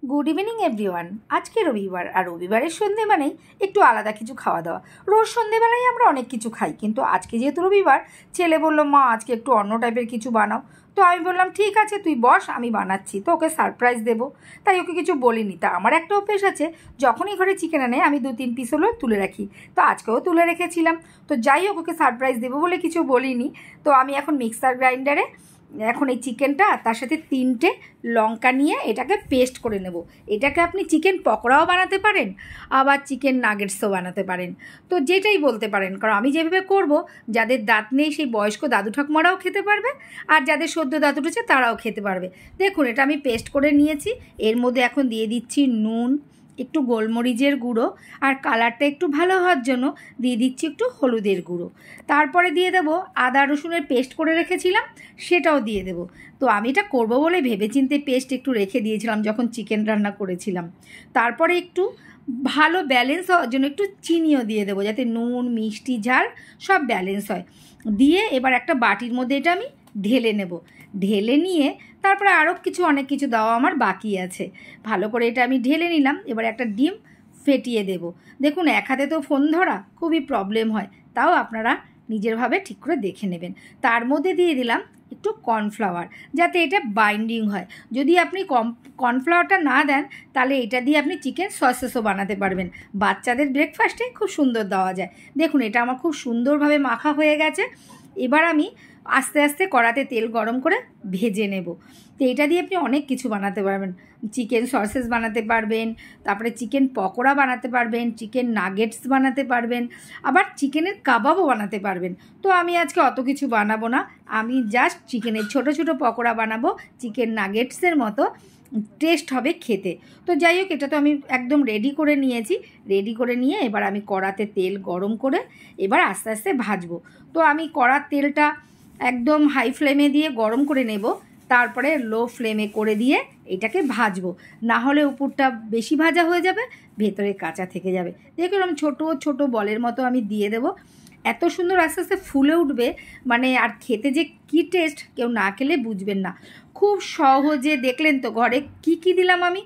Good evening everyone. আজকে রবিবার, আর রবিবারের সন্ধে মানেই একটু আলাদা কিছু খাওয়া দাওয়া। রোজ সন্ধেবেলায় আমরা অনেক কিছু খাই, কিন্তু আজকে যেহেতু রবিবার, ছেলে বলল মা আজকে একটু অন্য টাইপের কিছু বানাও। তো আমি বললাম ঠিক আছে তুই বস, আমি বানাচ্ছি। তো ওকে সারপ্রাইজ দেবো, তাই ওকে কিছু বলিনি। তা আমার একটা অভ্যেস আছে, যখনই ঘরে চিকেন আনে আমি 2-3 পিস হলেও তুলে রাখি। তো আজকেও তুলে রেখেছিলাম। তো যাই হোক, ওকে সারপ্রাইজ দেবো বলে কিছু বলিনি। তো আমি এখন মিক্সার গ্রাইন্ডারে এখন এই চিকেনটা তার সাথে 3টে লঙ্কা নিয়ে এটাকে পেস্ট করে নেব। এটাকে আপনি চিকেন পকোড়াও বানাতে পারেন, আবার চিকেন নাগেটসও বানাতে পারেন, তো যেটাই বলতে পারেন। কারণ আমি যেভাবে করব, যাদের দাঁত নেই সেই বয়স্ক দাদু ঠাকুমারাও খেতে পারবে, আর যাদের সদ্য দাঁত উঠেছে তারাও খেতে পারবে। দেখুন এটা আমি পেস্ট করে নিয়েছি। এর মধ্যে এখন দিয়ে দিচ্ছি নুন, একটু গোলমরিচের গুঁড়ো, আর কালারটা একটু ভালো হওয়ার জন্য দিয়ে দিচ্ছি একটু হলুদের গুঁড়ো। তারপরে দিয়ে দেবো আদা রসুনের পেস্ট করে রেখেছিলাম, সেটাও দিয়ে দেবো। তো আমি এটা করবো বলে ভেবেচিন্তে পেস্ট একটু রেখে দিয়েছিলাম যখন চিকেন রান্না করেছিলাম। তারপরে একটু ভালো ব্যালেন্স হওয়ার জন্য একটু চিনিও দিয়ে দেবো, যাতে নুন মিষ্টি ঝাল সব ব্যালেন্স হয়। দিয়ে এবার একটা বাটির মধ্যে এটা আমি ঢেলে নেব। ঢেলে নিয়ে তারপরে আরও অনেক কিছু দেওয়া আমার বাকি আছে। ভালো করে এটা আমি ঢেলে নিলাম। এবার একটা ডিম ফেটিয়ে দেব। দেখুন এক হাতে তো ফোন ধরা খুবই প্রবলেম হয়, তাও আপনারা নিজেরভাবে ঠিক করে দেখে নেবেন। তার মধ্যে দিয়ে দিলাম একটু কর্নফ্লাওয়ার, যাতে এটা বাইন্ডিং হয়। যদি আপনি কর্নফ্লাওয়ারটা না দেন, তাহলে এটা দিয়ে আপনি চিকেন সসেসও বানাতে পারবেন। বাচ্চাদের ব্রেকফাস্টে খুব সুন্দর দেওয়া যায়। দেখুন এটা আমার খুব সুন্দরভাবে মাখা হয়ে গেছে। এবার আমি আস্তে আস্তে কড়াতে তেল গরম করে ভেজে নেব। তো এটা দিয়ে আপনি অনেক কিছু বানাতে পারবেন। চিকেন সসেস বানাতে পারবেন, তারপরে চিকেন পকোড়া বানাতে পারবেন, চিকেন নাগেটস বানাতে পারবেন, আবার চিকেনের কাবাবও বানাতে পারবেন। তো আমি আজকে অত কিছু বানাবো না, আমি জাস্ট চিকেনের ছোট ছোট পকোড়া বানাবো, চিকেন নাগেটসের মতো টেস্ট হবে খেতে। তো যাই হোক, এটা তো আমি একদম রেডি করে নিয়েছি। রেডি করে নিয়ে এবার আমি কড়াতে তেল গরম করে এবার আস্তে আস্তে ভাজবো। তো আমি কড়ার তেলটা একদম হাই ফ্লেমে দিয়ে গরম করে নেব, তারপরে লো ফ্লেমে করে দিয়ে এটাকে ভাজবো। না হলে উপরটা বেশি ভাজা হয়ে যাবে, ভেতরে কাঁচা থেকে যাবে। দেখুন আমি ছোট ছোট বলের মতো আমি দিয়ে দেবো। এত সুন্দর আস্তে আস্তে ফুলে উঠবে, মানে আর খেতে যে কী টেস্ট কেউ না খেলে বুঝবেন না। খুব সহজে দেখলেন তো ঘরে কি কি দিলাম আমি।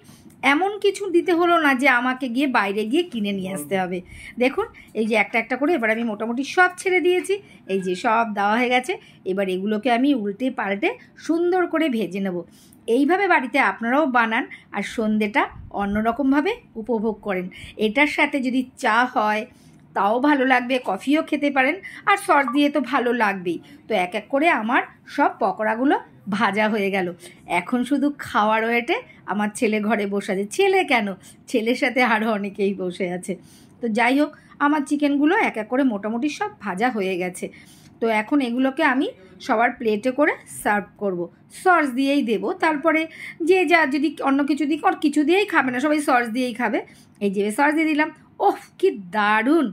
এমন কিছু দিতে হলো না যে আমাকে গিয়ে বাইরে গিয়ে কিনে নিয়ে আসতে হবে। দেখুন এই যে একটা একটা করে এবার আমি মোটামুটি সব ছেড়ে দিয়েছি। এই যে সব দেওয়া হয়ে গেছে। এবার এগুলোকে আমি উল্টে পাল্টে সুন্দর করে ভেজে নেব। এইভাবে বাড়িতে আপনারাও বানান আর সন্ধেটা অন্যরকমভাবে উপভোগ করেন। এটার সাথে যদি চা হয় তাও ভালো লাগবে, কফিও খেতে পারেন, আর সস দিয়ে তো ভালো লাগবেই। তো এক এক করে আমার সব পকোড়াগুলো ভাজা হয়ে গেল। এখন শুধু খাওয়ার ওয়েটে আমার ছেলে ঘরে বসে আছে। ছেলে কেন, ছেলের সাথে আরও অনেকেই বসে আছে। তো যাই হোক, আমার চিকেনগুলো এক এক করে মোটামুটি সব ভাজা হয়ে গেছে। তো এখন এগুলোকে আমি সবার প্লেটে করে সার্ভ করব। সস দিয়েই দেবো। তারপরে যে যা যদি অন্য কিছু দিই, আর কিছু দিয়েই খাবে না, সবাই সস দিয়েই খাবে। এই যে সস দিয়ে দিলাম। ওহ কি দারুণ!